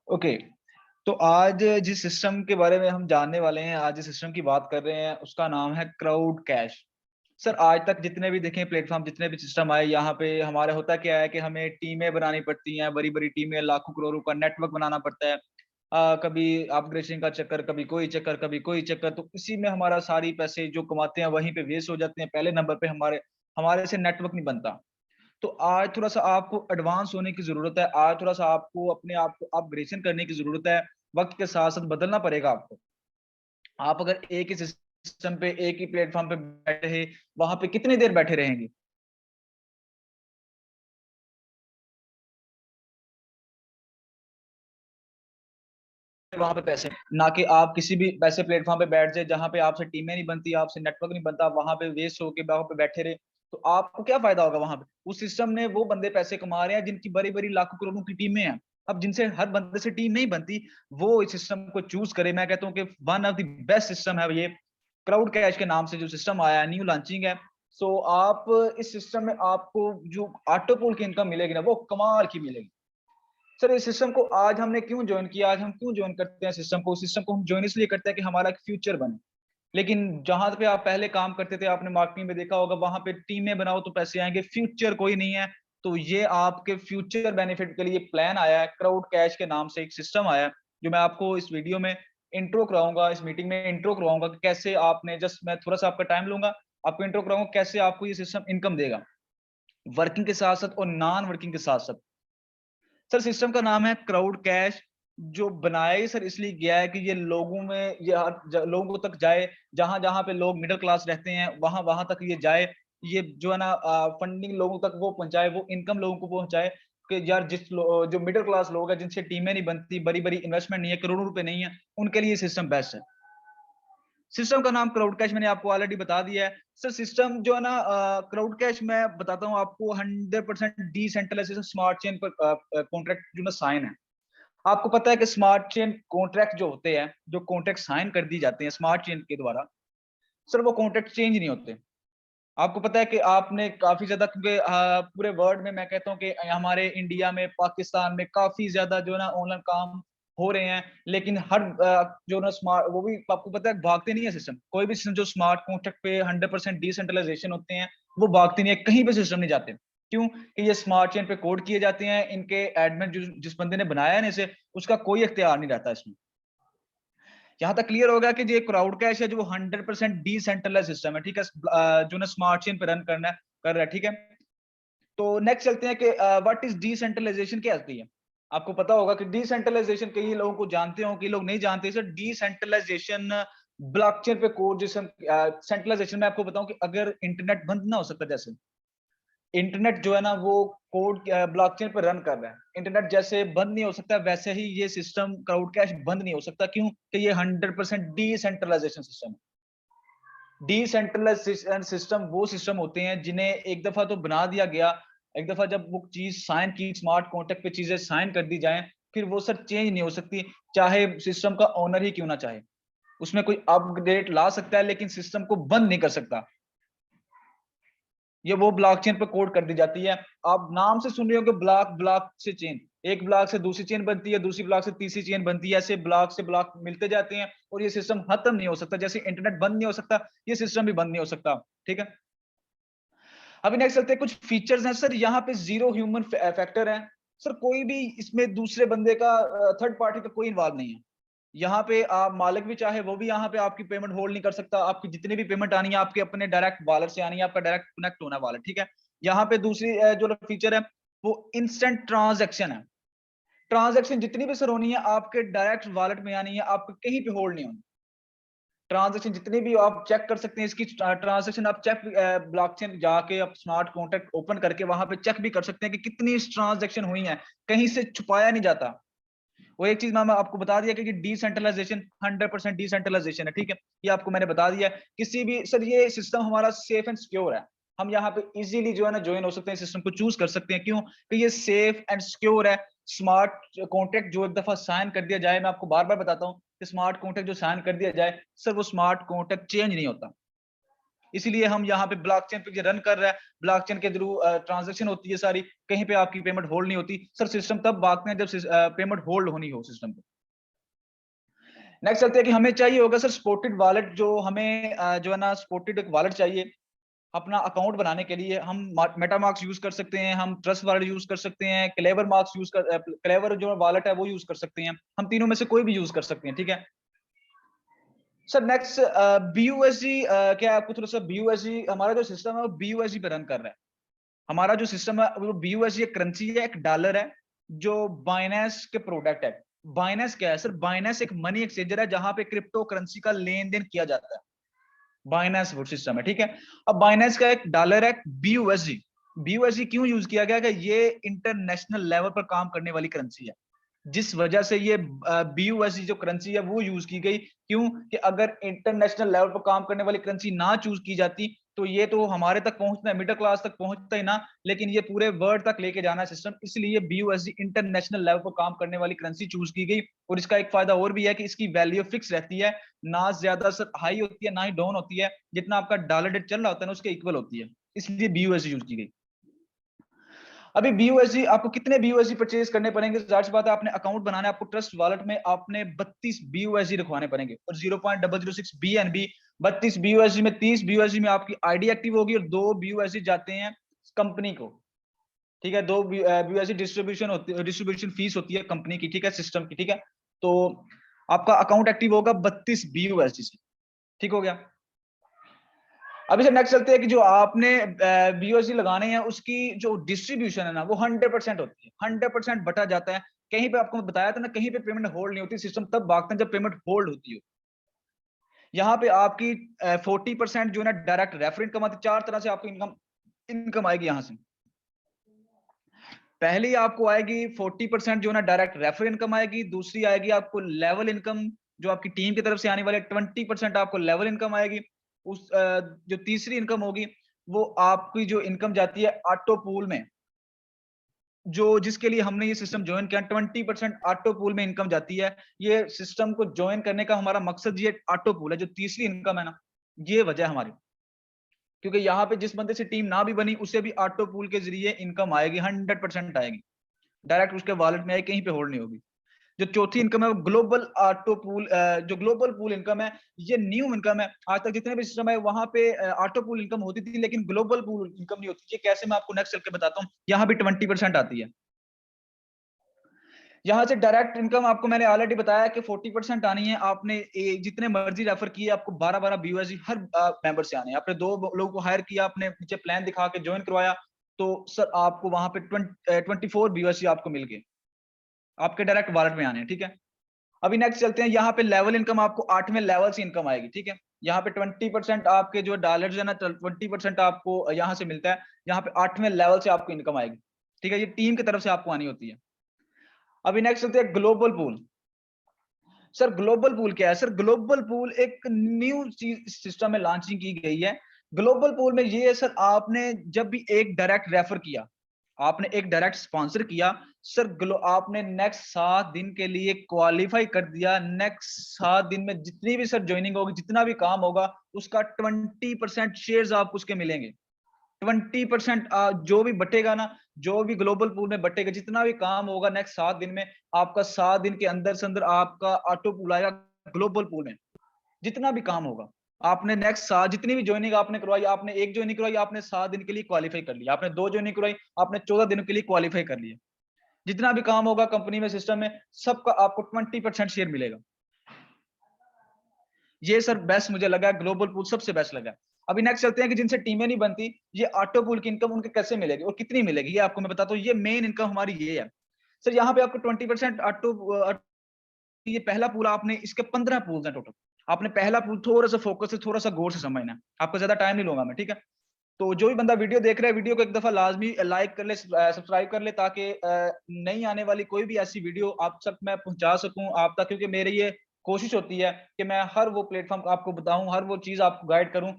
Okay. तो आज जिस सिस्टम के बारे में हम जानने वाले हैं, आज जिस सिस्टम की बात कर रहे हैं, उसका नाम है क्राउड कैश। सर, आज तक जितने भी देखें प्लेटफॉर्म, जितने भी सिस्टम आए, यहाँ पे हमारे होता क्या है कि हमें टीमें बनानी पड़ती हैं, बड़ी बड़ी टीमें, लाखों करोड़ों का नेटवर्क बनाना पड़ता है। कभी अपग्रेडेशन का चक्कर, कभी कोई चक्कर, कभी कोई चक्कर, तो इसी में हमारा सारी पैसे जो कमाते हैं वहीं पे वेस्ट हो जाते हैं। पहले नंबर पे हमारे हमारे से नेटवर्क नहीं बनता। तो आज थोड़ा-सा आपको एडवांस होने की ज़रूरत है, आज थोड़ा-सा आपको अपने आप को अपग्रेडेशन करने की ज़रूरत है, वक़्त के साथ-साथ बदलना पड़ेगा आपको। आप अगर एक ही सिस्टम पे, एक ही प्लेटफ़ॉर्म पे बैठे हैं, वहाँ पे कितनी देर बैठे रहेंगे? वहाँ पे पैसे, ना कि आप किसी भी वैसे प्लेटफ़ॉर्म पे बैठ जाएँ, जहाँ पे आपसे टीमें नहीं बनती, आपसे नेटवर्क नहीं बनता, वहाँ पे वेस्ट होके वहाँ पे बैठे रहे, तो आपको क्या फ़ायदा होगा वहाँ पे? उस सिस्टम ने वो बंदे पैसे कमा रहे हैं जिनकी बड़ी-बड़ी लाखों करोड़ों की टीमें हैं। अब जिनसे हर बंदे से टीम नहीं बनती, वो इस सिस्टम को चूज़ करे। मैं कहता हूँ कि one of the best system है ये, क्राउड कैश के नाम से जो सिस्टम आया है, न्यू लॉन्चिंग है। सो आप इस सिस्टम में आपको जो ऑटो पूल की इनकम मिलेगी ना, वो कमाल की मिलेगी। सर, इस सिस्टम को आज हमने क्यों जॉइन किया? आज हम क्यों जॉइन करते हैं सिस्टम को? सिस्टम को हम जॉइन इसलिए करते हैं कि हमारा एक फ्यूचर बने। लेकिन जहाँ पे आप पहले काम करते थे, आपने मार्केटिंग में देखा होगा, वहाँ पे टीमें बनाओ तो पैसे आएँगे, फ्यूचर कोई नहीं है। तो ये आपके फ्यूचर बेनिफिट के लिए प्लान आया है, क्राउड कैश के नाम से एक सिस्टम आया है, जो मैं आपको इस वीडियो में इंट्रो कराऊँगा, इस मीटिंग में इंट्रो करवाऊँगा कि कैसे आपने जस्ट मैं थोड़ा-सा आपका टाइम लूँगा, आपको इंट्रो कराऊँगा कैसे आपको ये सिस्टम इनकम देगा, वर्किंग के साथ-साथ और नॉन वर्किंग के साथ-साथ। सर, सिस्टम का नाम है क्राउड कैश। जो बनाया ही सर इसलिए गया है कि ये लोगों में ये हर लोगों तक जाए, जहां-जहां पे लोग मिडिल क्लास रहते हैं, वहां-वहां तक ये जाए। ये जो है ना फंडिंग लोगों तक वो पहुंचाए, वो इनकम लोगों को पहुंचाए कि यार जो मिडिल क्लास लोग हैं, जिनसे टीमें नहीं बनती, बड़ी-बड़ी इन्वेस्टमेंट नहीं है, करोड़ों रुपए नहीं है, उनके लिए सिस्टम बेस्ट है। सिस्टम का नाम क्राउड कैश मैंने आपको ऑलरेडी बता दिया है। सर, सिस्टम जो है ना क्राउड कैश मैं बताता हूँ आपको 100% डिसेंट्रलाइजेशन स्मार्ट चेन पर कॉन्ट्रैक्ट जो ना साइन है। आपको पता है कि स्मार्ट चेन कॉन्ट्रैक्ट जो होते हैं, जो कॉन्ट्रैक्ट साइन कर दी जाते हैं स्मार्ट चेन के द्वारा, सर वो कॉन्ट्रैक्ट चेंज नहीं होते। आपको पता है कि आपने काफ़ी ज़्यादा क्योंकि पूरे वर्ल्ड में मैं कहता हूँ कि हमारे इंडिया में, पाकिस्तान में काफ़ी ज़्यादा जो है ना ऑनलाइन काम हो रहे हैं, लेकिन हर जो ना स्मार्ट वो भी आपको पता है भागते नहीं है सिस्टम। कोई भी सिस्टम जो स्मार्ट कॉन्ट्रैक्ट पे 100% डिसेंट्रलाइज़ेशन होते हैं, वो भागते नहीं है, कहीं पे सिस्टम नहीं जाते। क्यों? कि ये स्मार्ट चेन पे कोड किए जाते हैं, इनके एडमिन जिस बंदे ने बनाया है ना इसे, उसका कोई इख्तियार नहीं रहता इसमें। यहाँ तक क्लियर हो गया कि ये क्राउड कैश है जो 100% डिसेंट्रलाइज़ सिस्टम है, ठीक है? जो ना स्मार्ट चेन पे रन कर रहा है, ठीक है? तो नेक्स्ट चलते हैं कि व्हाट इज़ डिसेंट्रलाइज़ेशन क्या होती है? आपको पता होगा कि डिसेंट्रलाइज़ेशन कई लोगों को जानते हो, कई लोग नहीं जानते। सर, डिसेंट्रलाइज़ेशन ब्लॉकचेन पे कोड जिसे हम सेंट्रलाइज़ेशन में आपको बताऊँ कि अगर इंटरनेट बंद ना हो सकता जैसे, इंटरनेट जो है ना वो कोड ब्लॉकचेन पे रन कर रहा है। इंटरनेट जैसे बंद नहीं हो सकता वैसे ही ये सिस्टम क्राउड कैश बंद नहीं हो सकता। क्यों? कि ये 100% डिसेंट्रलाइज़ेशन सिस्टम है। डिसेंट्रलाइज़ेशन सिस्टम वो सिस्टम होते हैं जिन्हें एक दफ़ा तो बना दिया गया, एक दफ़ा जब वो चीज़ साइन की स्मार्ट कॉन्ट्रैक्ट पे चीज़ें साइन कर दी जाएँ, फिर वो सर चेंज नहीं हो सकती, चाहे सिस्टम का ओनर ही क्यों ना चाहे। उसमें कोई अपग्रेड ला सकता है लेकिन सिस्टम को बंद नहीं कर सकता। ये वो ब्लॉकचेन पे कोड कर दी जाती है। आप नाम से सुन रहे होंगे ब्लॉक, ब्लॉक से चेन। एक ब्लॉक से दूसरी चेन बनती है, दूसरी ब्लॉक से तीसरी चेन बनती है, ऐसे ब्लॉक से ब्लॉक मिलते जाते हैं और ये सिस्टम खत्म नहीं हो सकता। जैसे इंटरनेट बंद नहीं हो सकता, ये सिस्टम भी बंद नहीं हो सकता। ठीक है? अभी नेक्स्ट चलते हैं कुछ फीचर्स हैं सर यहाँ पे ज़ीरो ह्यूमन फैक्टर है। सर, कोई भी इसमें दूसरे बंदे का थर्ड पार्टी का कोई इन्वॉल्व नहीं है। यहाँ पे आप मालिक भी चाहे वो भी यहाँ पे आपकी पेमेंट होल्ड नहीं कर सकता। आपकी जितनी भी पेमेंट आनी है आपके अपने डायरेक्ट वॉलेट से आनी है, आपका डायरेक्ट कनेक्ट होना है वॉलेट, ठीक है? यहाँ पे दूसरी जो फीचर है वो इंस्टेंट ट्रांज़ैक्शन है। ट्रांज़ैक्शन जितनी भी सर होनी है आपके डायरेक्ट वॉलेट में आनी है, आपको कहीं पे होल्ड नहीं होनी। ट्रांज़ैक्शन जितनी भी आप चेक कर सकते हैं इसकी ट्रांज़ैक्शन आप चेक ब्लॉकचेन जाके आप स्मार्ट कॉन्ट्रैक्ट ओपन करके वहाँ पे चेक भी कर सकते हैं कि कितनी ट्रांज़ैक्शन हुई हैं, कहीं से छुपाया नहीं जाता। वो एक चीज़ मैंने आपको बता दिया कि डिसेंट्रलाइज़ेशन 100% डिसेंट्रलाइज़ेशन है, ठीक है? ये आपको मैंने बता दिया है। किसी भी सर ये सिस्टम हमारा सेफ एंड सिक्योर है। हम यहाँ पे इज़िली जो है ना जॉइन हो सकते हैं, सिस्टम को चूज़ कर सकते हैं। क्यों? कि ये सेफ एंड सिक्योर है। स्मार्ट कॉन्ट्रैक्ट जो एक दफ़ा साइन कर दिया जाए, मैं आपको बार-बार बताता हूँ कि स्मार्ट कॉन्ट्रैक्ट जो साइन कर दिया जाए, सर वो स्मार्ट कॉन्ट्रैक्ट चेंज नहीं होता। इसीलिए हम यहाँ पे ब्लॉकचेन पे रन कर रहा है, ब्लॉकचेन के थ्रू ट्रांजैक्शन होती है सारी, कहीं पे आपकी पेमेंट होल्ड नहीं होती। सर सिस्टम तब भागते हैं जब पेमेंट होल्ड होनी हो सिस्टम पे। नेक्स्ट चलते हैं कि हमें चाहिए होगा सर सपोर्टेड वॉलेट, जो हमें जो है ना सपोर्टेड एक वॉलेट चाहिए अपना अकाउंट बनाने के लिए। हम मेटामार्क्स यूज कर सकते हैं, हम ट्रस्ट वॉलेट यूज कर सकते हैं, क्लेवर मार्क्स क्लेवर जो वॉलेट है वो यूज कर सकते हैं, हम तीनों में से कोई भी यूज कर सकते हैं, ठीक है। सर नेक्स्ट बीयूएसजी, क्या आपको थोड़ा सा बीयूएसजी, हमारा जो सिस्टम है वो बीयूएसजी पे रन कर रहा है। हमारा जो सिस्टम है वो बीयूएसजी एक करेंसी है, एक डॉलर है जो बाइनेंस के प्रोडक्ट है। बाइनेंस क्या है सर? बाइनेंस एक मनी एक्सचेंजर है जहां पे क्रिप्टो करेंसी का लेन देन किया जाता है। बाइनेंस वो सिस्टम है, ठीक है। अब बाइनेंस का एक डॉलर है बीयूएसजी। बीयूएसजी क्यों यूज किया गया कि ये इंटरनेशनल लेवल पर काम करने वाली करेंसी है, जिस वजह से ये बीयूएसडी जो करेंसी है वो यूज की गई। क्यों? कि अगर इंटरनेशनल लेवल पर काम करने वाली करेंसी ना चूज की जाती तो ये तो हमारे तक पहुंचना है, मिडिल क्लास तक पहुंचता ही ना, लेकिन ये पूरे वर्ल्ड तक लेके जाना है सिस्टम, इसलिए बीयूएसडी इंटरनेशनल लेवल पर काम करने वाली करेंसी चूज की गई। और इसका एक फायदा और भी है कि इसकी वैल्यू फिक्स रहती है, ना ज्यादा सर हाई होती है ना ही डाउन होती है, जितना आपका डॉलर रेट चल रहा होता है ना उसके इक्वल होती है, इसलिए बीयूएसडी यूज की गई। अभी बीयूएसडी आपको कितने बीयूएसडी परचेज करने पड़ेंगे? जाहिर सी बात है, आपने अकाउंट बनाना है, आपको ट्रस्ट वॉलेट में आपने 32 बीयूएसडी रखवाने पड़ेंगे और 0.006 बीएनबी। 32 बीयूएसडी में 30 बीयूएसडी में आपकी आईडी एक्टिव होगी और 2 बीयूएसडी जाते हैं कंपनी को, ठीक है। 2 बीयूएसडी डिस्ट्रीब्यूशन फीस होती है कंपनी की, ठीक है, सिस्टम की, ठीक है। तो आपका अकाउंट एक्टिव होगा 32 बीयूएसडी से, ठीक हो गया। अभी से नेक्स्ट चलते हैं कि जो आपने बीओसी लगाने हैं उसकी जो डिस्ट्रीब्यूशन है ना वो 100% होती है, 100% बटा जाता है। कहीं पे आपको बताया था ना, कहीं पे पेमेंट होल्ड नहीं होती, सिस्टम तब भागते हैं जब पेमेंट होल्ड होती हो। यहाँ पे आपकी 40% जो है ना डायरेक्ट रेफर इनकम आती है। 4 तरह से आपको इनकम इनकम आएगी यहाँ से। पहली आपको आएगी 40% जो है ना डायरेक्ट रेफर इनकम आएगी। दूसरी आएगी आपको लेवल इनकम जो आपकी टीम की तरफ से आने वाले 20% आपको लेवल इनकम आएगी। उस जो तीसरी इनकम होगी वो आपकी जो इनकम जाती है ऑटो पूल में, जो जिसके लिए हमने ये सिस्टम ज्वाइन किया, 20% ऑटो पूल में इनकम जाती है। ये सिस्टम को ज्वाइन करने का हमारा मकसद ये ऑटो पूल है, जो तीसरी इनकम है ना, ये वजह है हमारी। क्योंकि यहाँ पे जिस बंदे से टीम ना भी बनी उसे भी ऑटो पूल के जरिए इनकम आएगी, 100% आएगी, डायरेक्ट उसके वॉलेट में आएगी, कहीं पे होल्ड नहीं होगी। जो चौथी इनकम है वो ग्लोबल ऑटो पूल, जो ग्लोबल पूल इनकम है, ये न्यू इनकम है। आज तक जितने भी सिस्टम है वहां पे ऑटो पूल इनकम होती थी, लेकिन ग्लोबल पूल इनकम नहीं होती। ये कैसे, मैं आपको नेक्स्ट चल के बताता हूँ। यहाँ भी 20% आती है। यहाँ से डायरेक्ट इनकम आपको मैंने ऑलरेडी बताया कि 40% आनी है। आपने जितने मर्जी रेफर किए, आपको 12 बीयूएसडी हर मेंबर से आने हैं। आपने 2 लोगों को हायर किया, आपने नीचे प्लान दिखा के ज्वाइन करवाया, तो सर आपको वहां पे 24 बीयूएसडी आपको मिल गए, आपके डायरेक्ट वॉलेट में आने हैं, ठीक है। अभी नेक्स्ट चलते हैं, यहाँ पे लेवल इनकम आपको 8वें लेवल से इनकम आएगी, ठीक है। यहाँ पे 20% आपके जो डॉलर है ना, 20% आपको यहाँ से मिलता है। यहाँ पे 8वें लेवल से आपको इनकम आएगी, ठीक है। ये टीम की तरफ से आपको आनी होती है। अभी नेक्स्ट चलते हैं global pool. Sir global pool क्या है? सर ग्लोबल पूल एक न्यू चीज सिस्टम में लॉन्चिंग की गई है। ग्लोबल पूल में ये है सर, आपने जब भी एक डायरेक्ट रेफर किया, आपने एक डायरेक्ट स्पॉन्सर किया, सर आपने नेक्स्ट 7 दिन के लिए क्वालिफाई कर दिया। नेक्स्ट 7 दिन में जितनी भी सर ज्वाइनिंग होगी, जितना भी काम होगा, उसका 20% शेयर्स आपको उसके मिलेंगे। 20% जो भी बटेगा ना, जो भी ग्लोबल पूल में बटेगा, जितना भी काम होगा नेक्स्ट 7 दिन में, आपका 7 दिन के अंदर से अंदर आपका ऑटो पूल आएगा ग्लोबल पूल में। जितना भी काम होगा, आपने नेक्स्ट 7 जितनी भी ज्वाइनिंग आपने करवाई, आपने एक ज्वाइनिंग करवाई, आपने 7 दिन के लिए क्वालिफाई कर लिया, आपने 2 ज्वाइनिंग करवाई, आपने 14 दिनों के लिए क्वालिफाई कर लिया। जितना भी काम होगा कंपनी में, सिस्टम में, सबका आपको 20% शेयर मिलेगा। ये सर बेस्ट मुझे लगा, ग्लोबल पूल सबसे बेस्ट लगा। अभी नेक्स्ट चलते हैं कि जिनसे टीमें नहीं बनती, ये ऑटो पूल की इनकम उनके कैसे मिलेगी और कितनी मिलेगी, ये आपको मैं बताता हूँ। ये मेन इनकम हमारी ये है सर। यहाँ पे आपको 20% ऑटो, ये पहला पूल, आपने इसके 15 पूल्स हैं टोटल। आपने पहला पूल थोड़ा सा फोकस से, थोड़ा सा गौर से समझना है, आपको ज्यादा टाइम नहीं लूंगा मैं, ठीक है। तो जो भी बंदा वीडियो देख रहा है, वीडियो को एक दफा लाजमी लाइक कर ले, सब्सक्राइब कर ले, ताकि नई आने वाली कोई भी ऐसी वीडियो आप तक मैं पहुंचा सकूं आप तक। क्योंकि मेरी ये कोशिश होती है कि मैं हर वो प्लेटफॉर्म आपको बताऊं, हर वो चीज आपको गाइड करूं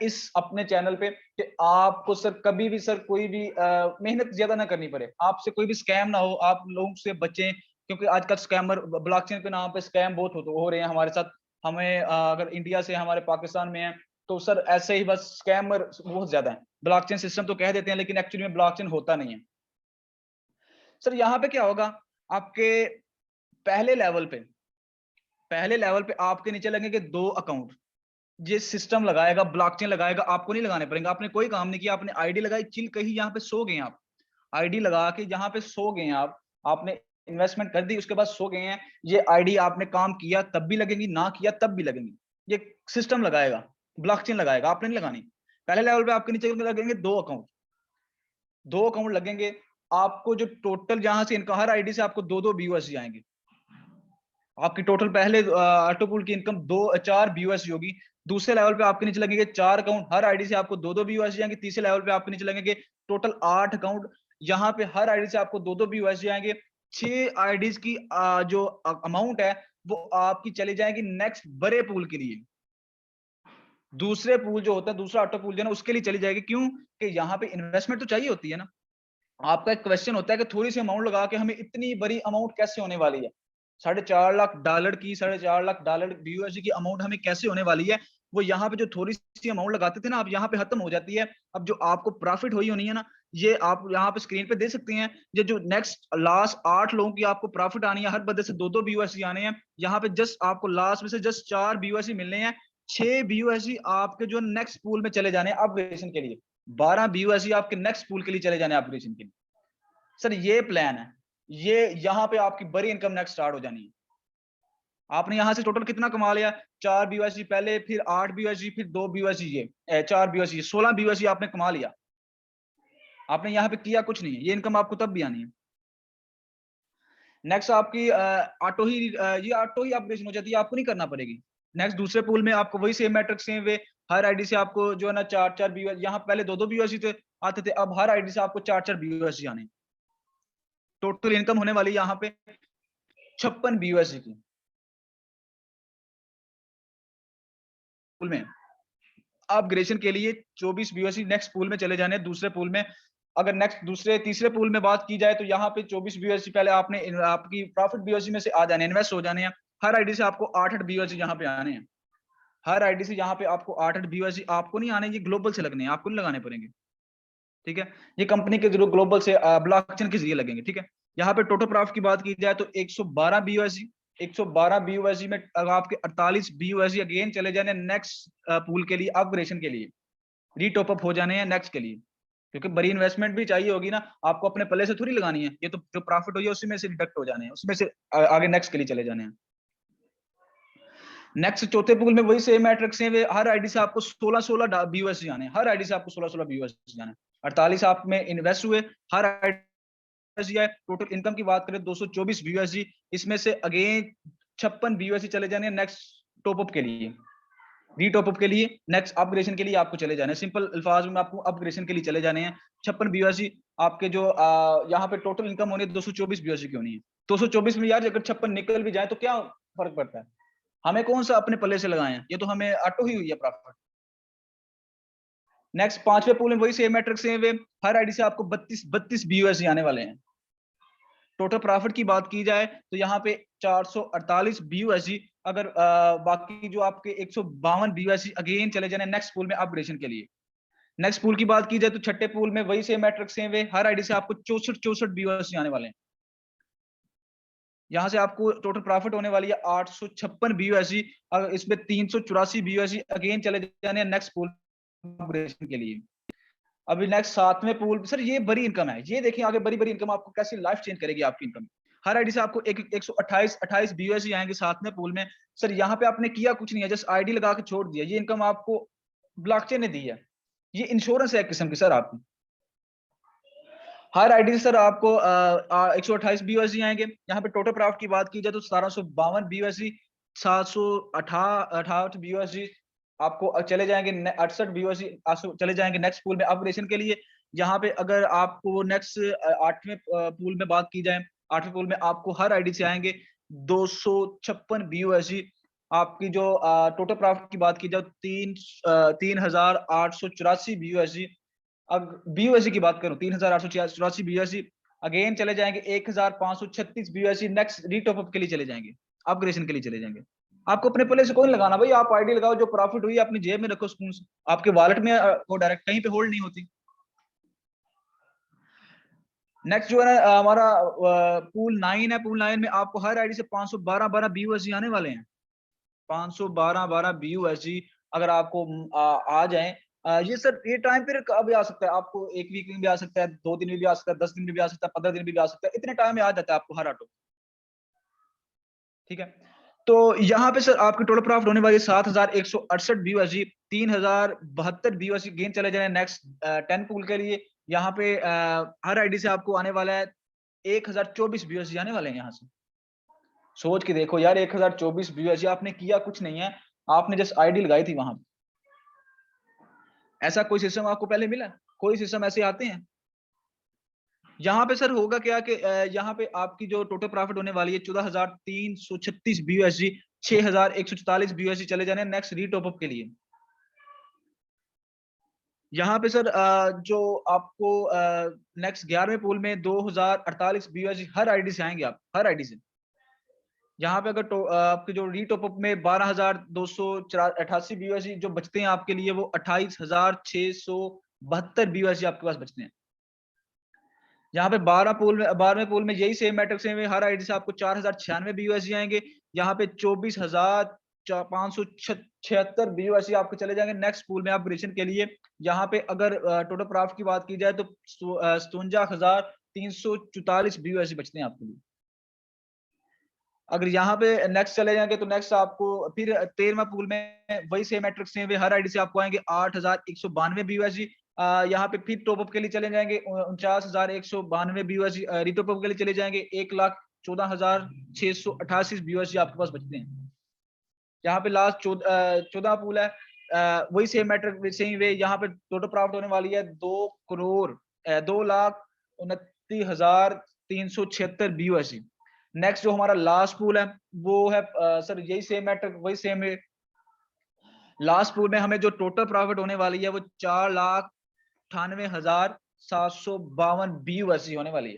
इस अपने चैनल पे, कि आपको सर कभी भी सर कोई भी मेहनत ज्यादा ना करनी पड़े, आपसे कोई भी स्कैम ना हो, आप लोगों से बचें। क्योंकि आजकल स्कैमर ब्लॉकचेन के नाम पे स्कैम बहुत हो रहे हैं हमारे साथ। हमें अगर इंडिया से हमारे पाकिस्तान में है, तो सर ऐसे ही बस स्कैमर बहुत ज्यादा है। ब्लॉकचेन सिस्टम तो कह देते हैं लेकिन एक्चुअली में ब्लॉकचेन होता नहीं है। सर यहाँ पे क्या होगा, आपके पहले लेवल पे आपके नीचे लगेंगे 2 अकाउंट। ये सिस्टम लगाएगा, ब्लॉकचेन लगाएगा, आपको नहीं लगाने पड़ेंगे, आपने कोई काम नहीं किया, आपने आईडी लगाई, चिल कहीं यहाँ पे सो गए आप, आईडी लगा के यहाँ पे सो गए आप, आपने इन्वेस्टमेंट कर दी, उसके बाद सो गए हैं, ये आईडी आपने काम किया तब भी लगेंगी, ना किया तब भी लगेंगी। ये सिस्टम लगाएगा, ब्लॉकचेन लगाएगा, आपने नहीं लगानी। पहले लेवल पे आपके नीचे लगेंगे 2 अकाउंट लगेंगे। आपको जो टोटल जहां से इनका हर आईडी से आपको 2-2 BUSD आएंगे। आपकी टोटल पहले ऑटोपूल की इनकम 4 BUSD होगी। दूसरे लेवल पे आपके नीचे लगेंगे 4 अकाउंट, हर आईडी से आपको 2-2 BUSD आएंगे। तीसरे लेवल पे आपके नीचे लगेंगे टोटल 8 अकाउंट, यहाँ पे हर आईडी से आपको 2-2 BUSD आएंगे। 6 आईडीज की जो अमाउंट है वो आपकी चली जाएगी नेक्स्ट बड़े पूल के लिए। दूसरे पूल जो होता है, दूसरा ऑटो पूल जो है ना, उसके लिए चली जाएगी। क्यों? कि यहाँ पे इन्वेस्टमेंट तो चाहिए होती है ना। आपका एक क्वेश्चन होता है कि थोड़ी सी अमाउंट लगा के हमें इतनी बड़ी अमाउंट कैसे होने वाली है, $4.5 लाख की, $4.5 लाख BUSD की अमाउंट हमें कैसे होने वाली है। वो यहाँ पे जो थोड़ी सी अमाउंट लगाते थे ना, आप यहाँ पे खत्म हो जाती है। अब जो आपको प्रॉफिट हुई होनी है ना, ये आप यहाँ पे स्क्रीन पे दे सकते हैं। ये जो नेक्स्ट लास्ट 8 लोगों की आपको प्रॉफिट आनी है, हर बंदे से 2-2 BUSD आने हैं। यहाँ पे जस्ट आपको लास्ट में से जस्ट 4 BUSD मिलने हैं। 6 BUSD आपके जो नेक्स्ट पूल में चले जाने हैं अपग्रेडेशन के लिए। 12 BUSD आपके नेक्स्ट पूल के लिए चले जाने हैं अपग्रेडेशन के लिए। सर ये प्लान है, ये यहाँ पे आपकी बड़ी इनकम नेक्स्ट स्टार्ट हो जानी है। आपने यहां से टोटल कितना कमा लिया? 4 BUSD पहले, फिर 8 BUSD, फिर 2 BUSD, ये 4 BUSD, 16 BUSD आपने कमा लिया। आपने यहाँ पे किया कुछ नहीं है, ये इनकम आपको तब भी आनी है। नेक्स्ट आपकी ये ऑटो ही अपग्रेडेशन हो जाती है, आपको नहीं करना पड़ेगी। नेक्स्ट दूसरे पूल में आपको वही सेम मैट्रिक्स, सेम वे, हर आईडी से आपको जो है ना 4-4 BUSD, यहाँ पहले 2-2 BUSD थे आते थे, अब हर आईडी से आपको 4-4 BUSD आने। टोटल इनकम होने वाली यहाँ पे 56 BUSD की पूल में। अपग्रेडेशन के लिए 24 BUSD नेक्स्ट पूल में चले जाने दूसरे पूल में। अगर नेक्स्ट तीसरे पूल में बात की जाए तो यहाँ पे 24 BUSD पहले आपने आपकी प्रॉफिट BUSD में से आ जाने, इन्वेस्ट हो जाने हैं। हर आईडी से आपको 8-8 BUSD यहाँ पे आने हैं। हर आईडी से यहाँ पे आपको 8-8 BUSD आपको नहीं आने, ये ग्लोबल से लगने हैं, आपको नहीं लगाने पड़ेंगे। ठीक है, ये कंपनी के जरूर ग्लोबल से ब्लॉकचेन के जरिए लगेंगे। ठीक है, यहाँ पे टोटल प्रॉफिट की बात की जाए तो 112 BUSD, 112 BUSD में अगर आपके 48 BUSD अगेन चले जाने नेक्स्ट पूल के लिए, अपग्रेडेशन के लिए, रीटॉप अप हो जाने हैं नेक्स्ट के लिए। क्योंकि बड़ी इन्वेस्टमेंट भी चाहिए होगी ना, आपको अपने पल्ले से थोड़ी लगानी है, ये तो जो प्रॉफिट हो उसी में से डिडक्ट हो जाने हैं, उसमें से आगे नेक्स्ट के लिए चले जाने हैं। नेक्स्ट चौथे पूल में वही सेम मैट्रिक्स है, हर आईडी से आपको 16-16 BUSD आने, हर आईडी से आपको 16-16 BUSD आने। 48 आप में इन्वेस्ट हुए, हर आईडी है। टोटल इनकम की बात करें 224 BUSD, इसमें से अगेन 56 BUSD चले जाने नेक्स्ट टॉपअप के लिए, रीटॉपअप के लिए, नेक्स्ट अपग्रेडेशन के लिए आपको चले जाने। सिंपल अल्फाज में आपको अपग्रेडेशन के लिए चले जाने हैं। 56 BUSD आपके जो यहाँ पे टोटल इनकम होनी है 224 BUSD की होनी है। 224 में यार अगर 56 निकल भी जाए तो क्या फर्क पड़ता है, हमें कौन सा अपने पल्ले से लगाए हैं, ये तो हमें ऑटो ही हुई है प्रॉफिट। नेक्स्ट पांचवें पूल में वही सेम मैट्रिक्स है, वे हर आईडी से आपको 32 BUSD आने वाले हैं। टोटल प्रॉफिट की बात की जाए तो यहाँ पे 448 BUSD, अगर बाकी जो आपके 152 BUSD अगेन चले जाने नेक्स्ट पूल में अपग्रेडेशन के लिए। नेक्स्ट पूल की बात की जाए तो छठे पूल में वही सेम मैट्रिक्स हैं, वे हर आईडी से आपको 64 BUSD आने वाले हैं। यहाँ से आपको टोटल प्रॉफिट होने वाली है 856 BUSD, अगर इसमें 384 BUSD अगेन चले जाने हैं नेक्स्ट पूल अपग्रेडेशन के लिए। अभी नेक्स्ट 7वें पूल, सर ये बड़ी इनकम है, ये देखिए आगे बड़ी इनकम आपको कैसी लाइफ चेंज करेगी आपकी इनकम। हर आईडी से आपको 128 BUSD आएंगे 7वें पूल में। सर यहाँ पे आपने किया कुछ नहीं है, जस्ट आईडी लगा के छोड़ दिया, ये इनकम आपको ब्लॉकचेन ने दी है, ये इंश्योरेंस है एक किस्म की सर आपकी। हर आईडी से सर आपको 128 BUSD आएंगे। यहाँ पे टोटल प्रॉफिट की बात की जाए तो 1752 BUSD, 768 BUSD आपको चले जाएंगे, 68 BUSD चले जाएंगे नेक्स्ट पूल में अपग्रेडेशन के लिए। यहाँ पे अगर आपको नेक्स्ट 8वें पूल में बात की जाए, 8वें पूल में आपको हर आईडी से आएंगे 256 BUSD। आपकी जो टोटल प्रॉफिट की बात की जाए 3884 BUSD। अब BUSD की बात करूं 3884 BUSD अगेन चले जाएंगे 1536 BUSD नेक्स्ट रीटॉप अप के लिए चले जाएंगे, अपग्रेडेशन के लिए चले जाएंगे। आपको अपने पल्ले से कोई नहीं लगाना भाई, आप आईडी लगाओ, जो प्रॉफिट हुई अपनी जेब में रखो सुकून से, आपके वॉलेट में वो डायरेक्ट कहीं पे होल्ड नहीं होती। नेक्स्ट जो है ना हमारा पूल 9 है। पूल 9 में आपको हर आईडी से 512 BUSD आने वाले हैं। 512 BUSD अगर आपको आ जाए, ये सर ये टाइम पीरियड कब भी आ सकता है, आपको 1 वीक में भी आ सकता है, 2 दिन में भी आ सकता है, 10 दिन में भी आ सकता है, 15 दिन में भी आ सकता है, इतने टाइम में आ जाता है आपको हर ऑटो। ठीक है, तो यहाँ पे सर आपकी टोटल प्रॉफिट होने वाली 7,168 BUSD, 3,072 BUSD गेन चले जाए नेक्स्ट 10 पूल के लिए। यहाँ पे हर आईडी से आपको आने वाला है 1,024 BUSD आने वाले हैं यहाँ से। सोच के देखो यार, 1,024 BUSD, आपने किया कुछ नहीं है, आपने जस्ट आईडी लगाई थी वहां। ऐसा कोई सिस्टम आपको पहले मिला? कोई सिस्टम ऐसे आते हैं? यहाँ पे सर होगा क्या कि यहाँ पे आपकी जो टोटल प्रॉफिट होने वाली है 14,336 BUSD, 6,144 BUSD चले जाने नेक्स्ट रीटॉप अप के लिए। यहाँ पे सर जो आपको नेक्स्ट 11वें पूल में 2,048 BUSD हर आईडी से आएंगे, आप हर आईडी से। यहाँ पे अगर आपके जो रीटॉप अप में 12,288 BUSD जो बचते हैं आपके लिए, वो 28,672 BUSD आपके पास बचते हैं। यहाँ पे 12वें पूल में यही सेम मैट्रिक्स है, हर आईडी से आपको 4,096 BUSD आएंगे। यहाँ पे 24,576 BUSD आपको चले जाएंगे नेक्स्ट पूल में अपग्रेडेशन के लिए। यहाँ पे अगर टोटल प्रॉफिट की बात की जाए तो 57,344 BUSD बचते हैं आपके लिए। अगर यहाँ पे नेक्स्ट चले जाएंगे तो नेक्स्ट आपको फिर 13वां पूल में वही सेम मैट्रिक्स है, हर आईडी से आपको आएंगे 8,192 BUSD। यहाँ पे फिर टॉप अप के लिए चले जाएंगे 49,192 BUSD, रिटॉप अप के लिए चले जाएंगे 1,14,688 BUSD आपके पास बचते हैं। यहाँ पे लास्ट 14 पूल है, वही सेम मैट्रिक सेम वे, यहाँ पे टोटल प्रॉफिट होने वाली है 2,29,376 BUSD। नेक्स्ट जो हमारा लास्ट पूल है वो है सर यही सेम मैट्रिक वही सेम है। लास्ट पूल में हमें जो टोटल प्रॉफिट होने वाली है वो 4,98,752 BUSD होने वाली है।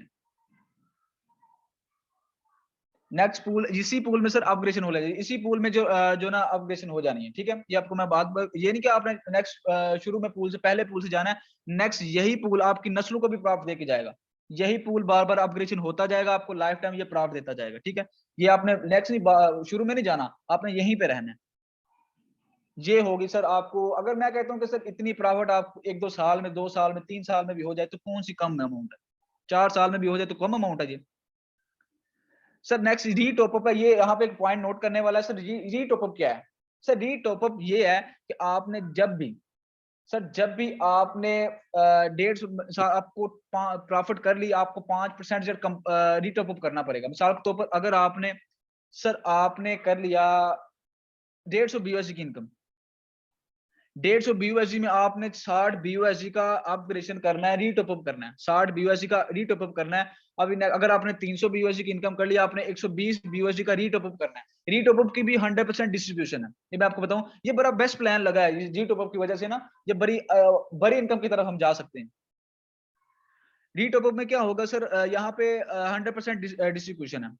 नेक्स्ट पूल, इसी पूल में सर अपग्रेडेशन हो जाएगी, इसी पूल में जो ना अपग्रेडेशन हो जानी है। ठीक है, ये आपको मैं बात, ये नहीं कि आपने नेक्स्ट शुरू में पूल से पहले पूल से जाना है, नेक्स्ट यही पूल आपकी नस्लों को भी प्रॉफिट देके जाएगा। यही पूल बार बार अपग्रेडेशन होता जाएगा, आपको लाइफ टाइम ये प्रॉफिट देता जाएगा। ठीक है, ये आपने नेक्स्ट नहीं शुरू में नहीं जाना, आपने यहीं पे रहना है। ये होगी सर आपको, अगर मैं कहता हूँ कि सर इतनी प्रॉफिट आप 1-2 साल में, 2 साल में, 3 साल में भी हो जाए तो कौन सी कम अमाउंट है? 4 साल में भी हो जाए तो कम अमाउंट है ये। सर नेक्स्ट री टॉपअप है, ये यहाँ पे एक पॉइंट नोट करने वाला है सर। री टॉपअप क्या है? सर री टॉपअप ये है कि आपने जब भी आपने 150 आपको प्रॉफिट कर ली, आपको 5% री टॉपअप करना पड़ेगा। मिसाल के तौर पर अगर आपने कर लिया 150 BUSD की इनकम, 150 BUSD में आपने 60 BUSD का अपग्रेडेशन करना है, रीटॉपअप करना है, 60 BUSD का रीटॉपअप करना है। अभी अगर आपने 300 BUSD की इनकम कर लिया, आपने 120 BUSD का रीटॉपअप करना है। रीटॉपअप की भी 100% डिस्ट्रीब्यूशन है। ये मैं आपको बताऊं, ये बड़ा बेस्ट प्लान लगा है रीटॉपअप की वजह से ना, ये बड़ी इनकम की तरफ हम जा सकते हैं। रीटॉपअप में क्या होगा सर, यहाँ पे 100% डिस्ट्रीब्यूशन है।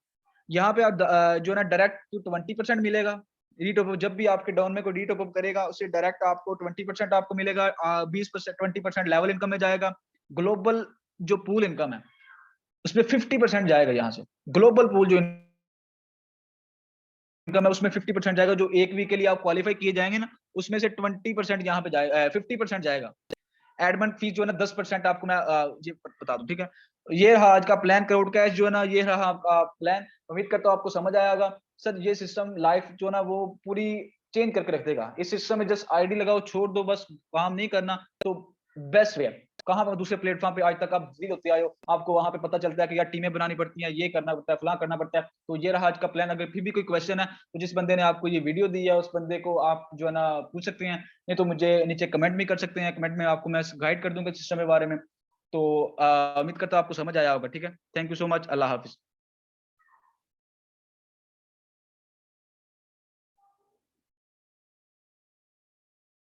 यहाँ पे आप जो ना डायरेक्ट 20% मिलेगा। रीटॉपअप जब भी आपके डाउन में कोई रीटॉपअप करेगा, उससे डायरेक्ट आपको 20% आपको मिलेगा। 20% 20% लेवल इनकम में जाएगा। ग्लोबल जो पूल इनकम है उसमें 50% जाएगा। यहाँ से ग्लोबल पूल जो इनकम है उसमें 50% जाएगा। जो एक वीक के लिए आप क्वालिफाई किए जाएंगे ना, उसमें से 20% यहाँ पे जाएगा, 50% जाएगा। एडमिन फीस जो है ना 10% आपको मैं ये बता दूं। ठीक है, ये रहा आज का प्लान क्राउड कैश जो है ना, ये रहा आपका प्लान। उम्मीद करता हूँ आपको समझ आएगा सर। ये सिस्टम लाइफ जो ना वो पूरी चेंज करके रख देगा। इस सिस्टम में जस्ट आईडी लगाओ, छोड़ दो, बस काम नहीं करना तो बेस्ट वे। कहाँ पर दूसरे प्लेटफॉर्म पे आज तक आप बिजी होते आए हो, आपको वहां पे पता चलता है कि यार टीमें बनानी पड़ती हैं, ये करना पड़ता है, फलां करना पड़ता है। तो ये रहा आज का प्लान। अगर फिर भी कोई क्वेश्चन है तो जिस बंदे ने आपको ये वीडियो दी है उस बंदे को आप जो है ना पूछ सकते हैं, नहीं तो मुझे नीचे कमेंट भी कर सकते हैं। कमेंट में आपको मैं गाइड कर दूंगा सिस्टम के बारे में। तो उम्मीद करता हूँ आपको समझ आया होगा। ठीक है, thank you so much, Allah Hafiz.